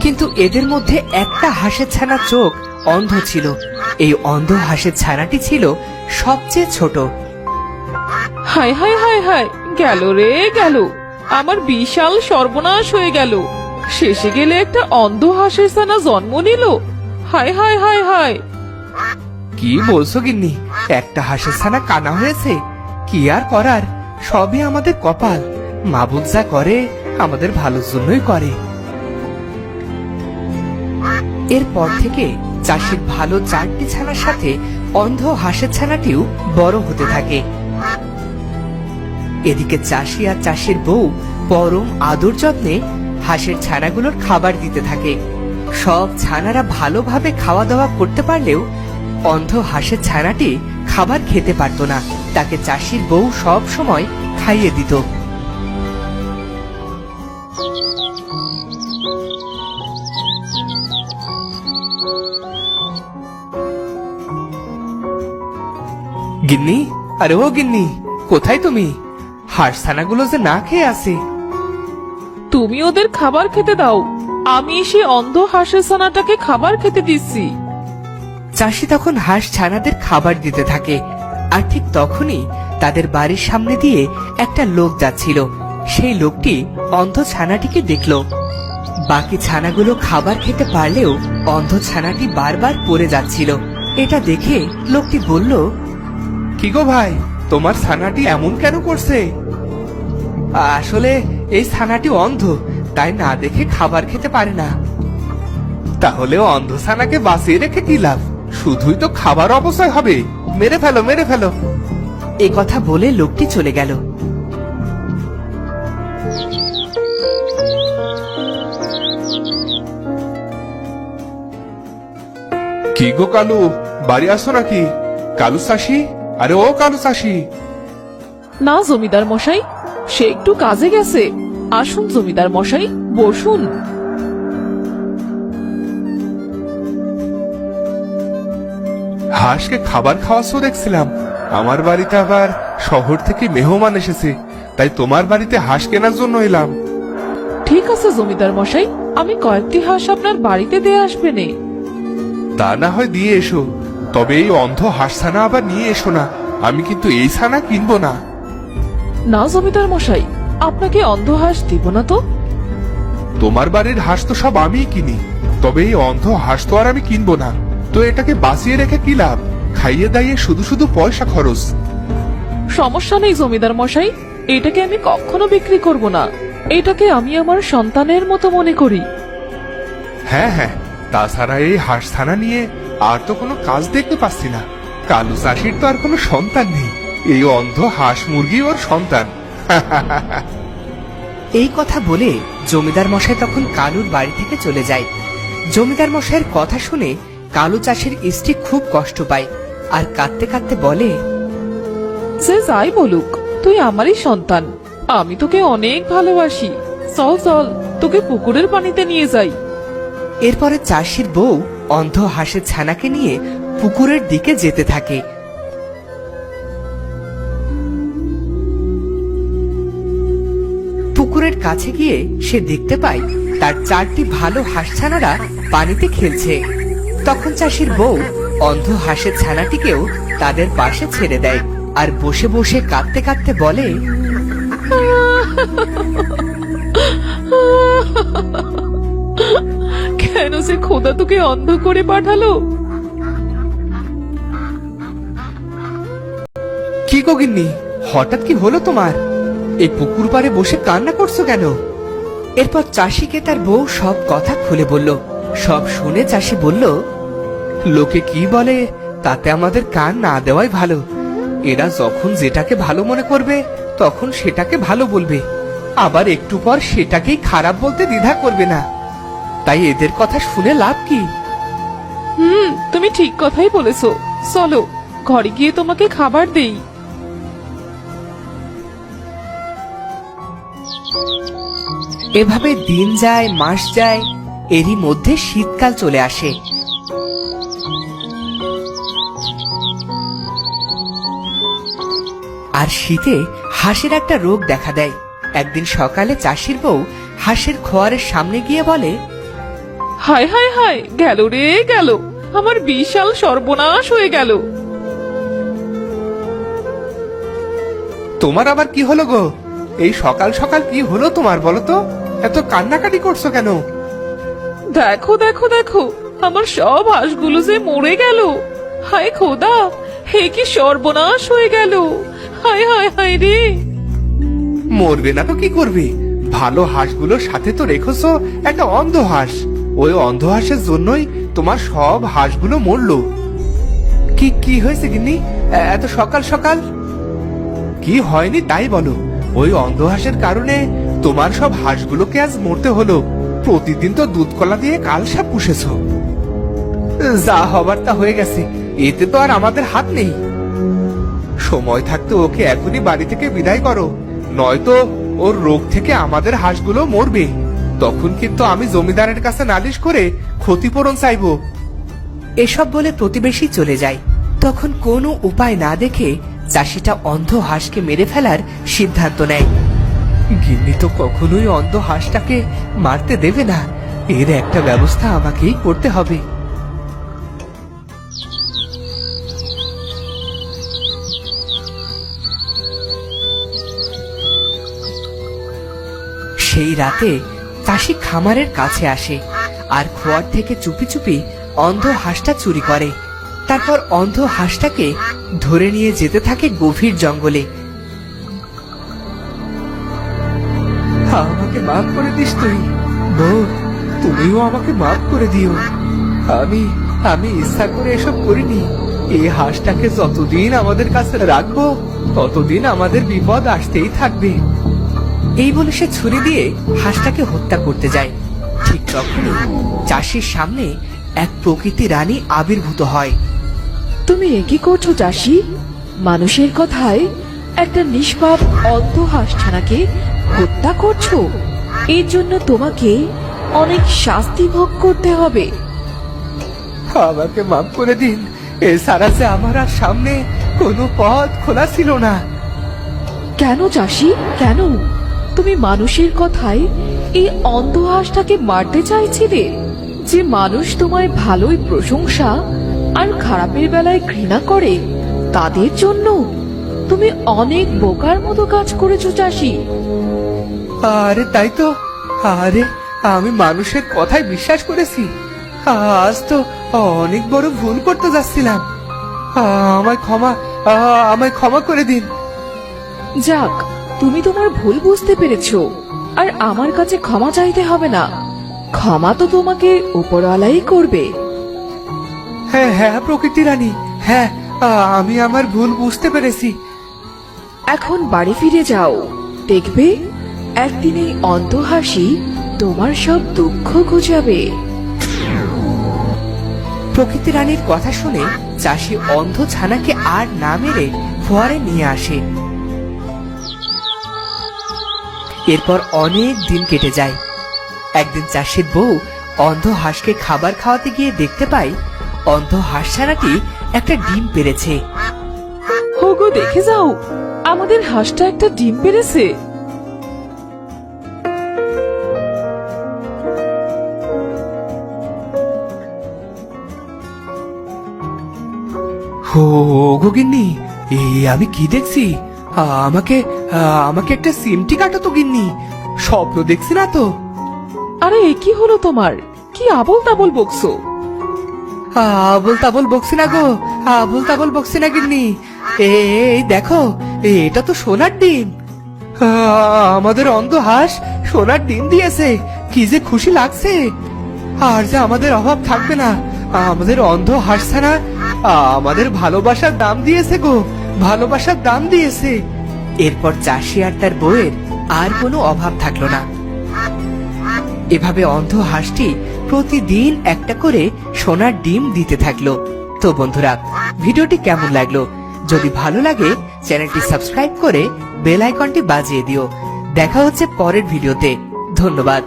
কিন্তু এদের মধ্যে একটা হাঁসের ছানার চোখ অন্ধ ছিল। এই অন্ধ হাঁসের ছানাটি ছিল সবচেয়ে ছোট। হায় হায় হায় হায়, গেল রে গেল, আমার বিশাল সর্বনাশ হয়ে গেল। শেষে গেলে একটা অন্ধ হাঁসের ছানা জন্ম নিল। হায় হায় হায় হায়। কি বলছো গিন্নি, একটা হাঁসের ছানা কানা হয়েছে? কি আর করার, সবই আমাদের কপাল। মাবুদ যা করে আমাদের ভালোর জন্যই করে। এরপর থেকে চাষির ভালো 4টি ছানার সাথে অন্ধ হাঁসের ছানাটিও বড় হতে থাকে। এদিকে চাষি আর চাষির বউ পরম আদর যত্নে হাঁসের ছানাগুলোর খাবার দিতে থাকে। সব ছানারা ভালোভাবে খাওয়া দাওয়া করতে পারলেও অন্ধ হাঁসের ছানাটি খাবার খেতে পারত না। তাকে চাষির বউ সব সময় খাইয়ে দিত। গিন্নি, আরে ও গিন্নি, কোথায় তুমি? হাঁস ছানাগুলো যে না খেয়ে আছে। তুমি ওদের খাবার খেতে দাও, আমি সে অন্ধ হাঁসের ছানাটাকে খাবার খেতে দিচ্ছি। চাষি তখন হাঁস ছানাদের খাবার দিতে থাকে। আর ঠিক তখনই তাদের বাড়ির সামনে দিয়ে একটা লোক যাচ্ছিল। সেই লোকটি অন্ধ ছানাটিকে দেখল। বাকি ছানাগুলো খাবার খেতে পারলেও অন্ধ ছানাটি বারবার পড়ে যাচ্ছিল। এটা দেখে লোকটি বলল, কি গো ভাই, তোমার ছানাটি এমন কেন করছে? আসলে এই ছানাটি অন্ধ, তাই না দেখে খাবার খেতে পারে না। তাহলে অন্ধ ছানাকে বাঁচিয়ে রেখে কি লাভ? শুধুই তো খাবার অপচয় হবে। মেরে ফেলো, মেরে ফেলো। এ কথা বলে লোকটি চলে গেল। কি গো কালু, বাড়ি আসো নাকি? কালু চাষি, আরে ও কালু চাষি। না জমিদার মশাই, সে একটু কাজে গেছে। আসুন জমিদার মশাই, বসুন। হাঁসকে খাবার খাওয়াছো দেখছিলাম। আমার বাড়িতে আবার শহর থেকে মেহমান এসেছে, তাই তোমার বাড়িতে হাঁস কেনার জন্য এলাম। ঠিক আছে জমিদার মশাই, আমি কয়েকটি হাঁস আপনার বাড়িতে দিয়ে আসবেনে। তা না হয় দিয়ে এসো, তবে এই অন্ধ হাঁস ছানা আবার নিয়ে এসো না। আমি কিন্তু এই ছানা কিনবো না। না জমিদার মশাই, আপনাকে অন্ধ হাঁস দিব না তো। তোমার বাড়ির হাঁস তো সব আমিই কিনি, তবে এই অন্ধ হাঁস তো আর আমি কিনবো না। তো এটাকে বাঁচিয়ে রেখে কি লাভ? খাইয়ে দাইয়ে শুধু শুধু পয়সা খরচ। সমস্যা নেই জমিদার মশাই, এটাকে আমি কখনো বিক্রি করব না। এটাকে আমি আমার সন্তানের মতো মনে করি। হ্যাঁ হ্যাঁ, তাছাড়া এই হাঁস ছানা নিয়ে আর তো কোনো কাজ দেখতে পাচ্ছি না। কালু চাষির তো আর কোনো সন্তান নেই, এই অন্ধ হাঁস মুরগি ওর সন্তান। এই কথা বলে জমিদার মশাই তখন কালুর বাড়ি থেকে চলে যায়। জমিদার মশাইয়ের কথা শুনে কালু চাষির স্ত্রী খুব কষ্ট পায় আর কাঁদতে কাঁদতে বলে, সে যাই বলুক, তুই আমারই সন্তান। আমি তোকে অনেক ভালোবাসি। চল চল, তোকে পুকুরের পানিতে নিয়ে যাই। এরপরে চাষির বউ অন্ধ হাঁসের ছানাকে নিয়ে পুকুরের দিকে যেতে থাকে। পুকুরের কাছে গিয়ে সে দেখতে পায় তার 4টি ভালো হাঁস ছানারা পানিতে খেলছে। তখন চাষির বউ অন্ধ হাঁসের ছানাটিকেও তাদের পাশে ছেড়ে দেয় আর বসে বসে কাঁদতে কাঁদতে বলে, কেন সে খোদা তোকে অন্ধ করে পাঠালো? কি গো গিন্নি, হঠাৎ কি হলো তোমার? এই পুকুর পাড়ে বসে কান্না করছো কেন? এরপর চাষিকে তার বউ সব কথা খুলে বলল। সব শুনে চাষি বলল, লোকে কি বলে তাতে আমাদের কান না দেওয়াই ভালো। এরা যখন যেটাকে ভালো মনে করবে তখন সেটাকে ভালো বলবে, আবার একটু পর সেটাকেই খারাপ বলতে দ্বিধা করবে না। তাই এদের কথা শুনে লাভ কি? তুমি ঠিক কথাই বলেছো। চলো ঘরে গিয়ে তোমাকে খাবার দেই। এভাবে দিন যায়, মাস যায়, এরই মধ্যে শীতকাল চলে আসে। আর শীতে হাঁসের একটা রোগ দেখা দেয়। একদিন সকালে চাষির বউ হাঁসের খোয়ারের সামনে গিয়ে বলে, হায় হায় হায়, গেল রে গেল, আমার বিশাল সর্বনাশ হয়ে গেল। তোমার আবার কি হলো গো? এই সকাল সকাল কি হলো তোমার, বলো তো? এত কান্নাকাটি করছো কেন? দেখো দেখো দেখো, আমার সব হাঁসগুলো যে মরে গেল। হায় খোদা, হে কি সর্বনাশ হয়ে গেল। হায় হায় হায় রে। মরবে না তো কি করবে? ভালো হাঁসগুলোর সাথে তো রেখেছো একটা অন্ধ হাঁস। ওই অন্ধ হাঁসের জন্যই তোমার সব হাঁসগুলো মরলো। কি কি হয়েছে গিন্নি এত সকাল সকাল? কি হয়নি তাই বলো। ওই অন্ধ হাঁসের কারণে তোমার সব হাঁসগুলোকে আজ মরতে হলো। প্রতিদিন তো দুধ কলা দিয়ে কালসা পুষেছ। যা হবার তা হয়ে গেছে, এতে তো আর আমাদের হাত নেই। সময় থাকতে ওকে এখনই বাড়ি থেকে বিদায় করো, নয়তো ওর রোগ থেকে আমাদের হাঁসগুলো মরবে। তখন কিন্তু আমি জমিদারের কাছে নালিশ করে ক্ষতিপূরণ চাইবো। এসব বলে প্রতিবেশী চলে যায়। তখন কোনো উপায় না দেখে চাষিটা অন্ধ হাঁসকে মেরে ফেলার সিদ্ধান্ত নেয়। গিন্নি তো কখনোই অন্ধ হাঁসটাকে মারতে দেবে না। এর একটা ব্যবস্থা আমাকেই করতে হবে। সেই রাতে চাষি খামারের কাছে আসে আর খোয়ার থেকে চুপি চুপি অন্ধ হাঁসটা চুরি করে। তারপর অন্ধ হাঁসটাকে ধরে নিয়ে যেতে থাকে গভীর জঙ্গলে। আমাকে মাফ করে দিস তুই বউ, তুমিও আমাকে মাফ করে দিও। আমি আমি ইচ্ছা করে এসব করিনি। এই হাঁসটাকে যতদিন আমাদের কাছে রাখবো ততদিন আমাদের বিপদ আসতেই থাকবে। এই বলে সে ছুরি দিয়ে হাঁসটাকে হত্যা করতে যায়। ঠিক তখনই চাষির সামনে এক প্রকৃতি রানী আবির্ভূত হয়। তুমি কি করছো চাষি? মানুষের কথায় একটা নিষ্পাপ অন্ধ হাঁসছানাকে হত্যা করছো। এর জন্য তোমাকে অনেক শাস্তি ভোগ করতে হবে। আমাকে মাফ করে দিন, এছাড়া যে আমার আর সামনে কোনো পথ খোলা ছিল না। কেন চাষি, কেন? তুমি মানুষের কথায় এই অন্ধ হাঁসটাকে মারতে চাইছিলে? যে মানুষ তোমায় ভালোই প্রশংসা আর খারাপের বেলায় ঘৃণা করে, তাদের জন্য তুমি অনেক বোকার মতো কাজ করেছো চাষি। আরে তাই তো। আরে আমি মানুষের কথায় বিশ্বাস করেছি। আজ তো অনেক বড় ভুল করতে যাচ্ছিলাম। আমায় ক্ষমা করে দিন। যাক, তুমি তোমার ভুল বুঝতে পেরেছো, আর আমার কাছে ক্ষমা চাইতে হবে না। ক্ষমা তো তোমাকে উপরওয়ালাই করবে। হ্যাঁ হ্যাঁ প্রকৃতি রানী, হ্যাঁ আমি আমার ভুল বুঝতে পেরেছি। এখন বাড়ি ফিরে যাও, দেখবে একদিন এই অন্ধ হাসি তোমার সব দুঃখ ঘুচাবে। প্রকৃতি রানীর কথা শুনে চাষি অন্ধ ছানাকে আর না মেরে ফোয়ারে নিয়ে আসে। এরপর অনেক দিন কেটে যায়। একদিন চাষির বউ অন্ধ হাঁসকে খাবার খাওয়াতে গিয়ে দেখতে পায় অন্ধ হাঁস ছানাটি একটা ডিম পেড়েছে। হোগো, দেখে যাও, আমাদের হাঁসটা একটা ডিম পেড়েছে। ও গিন্নি, আমি কি দেখছি? আমাকে আমাকে একটা সিমটি কাটো তো গিন্নি, স্বপ্ন দেখছি না তো? আরে এ কি হলো তোমার? কি আবল তাবল বকছো? আবল তাবল বকছি না গো, আবল তাবল বকছি না গিন্নি। এই দেখো, এটা তো সোনার ডিম। আমাদের অন্ধ হাঁস সোনার ডিম দিয়েছে, কি যে খুশি লাগছে। আর যে আমাদের অভাব থাকবে না। আমাদের অন্ধ হাঁস ছানা আমাদের ভালোবাসার দাম দিয়েছে গো, ভালোবাসার দাম দিয়েছে। এরপর চাষি আর তার বউয়ের আর কোনো অভাব থাকলো না। এভাবে অন্ধ হাঁসটি প্রতিদিন একটা করে সোনার ডিম দিতে থাকলো। তো বন্ধুরা, ভিডিওটি কেমন লাগলো? যদি ভালো লাগে চ্যানেলটি সাবস্ক্রাইব করে বেল আইকনটি বাজিয়ে দিও। দেখা হচ্ছে পরের ভিডিওতে। ধন্যবাদ।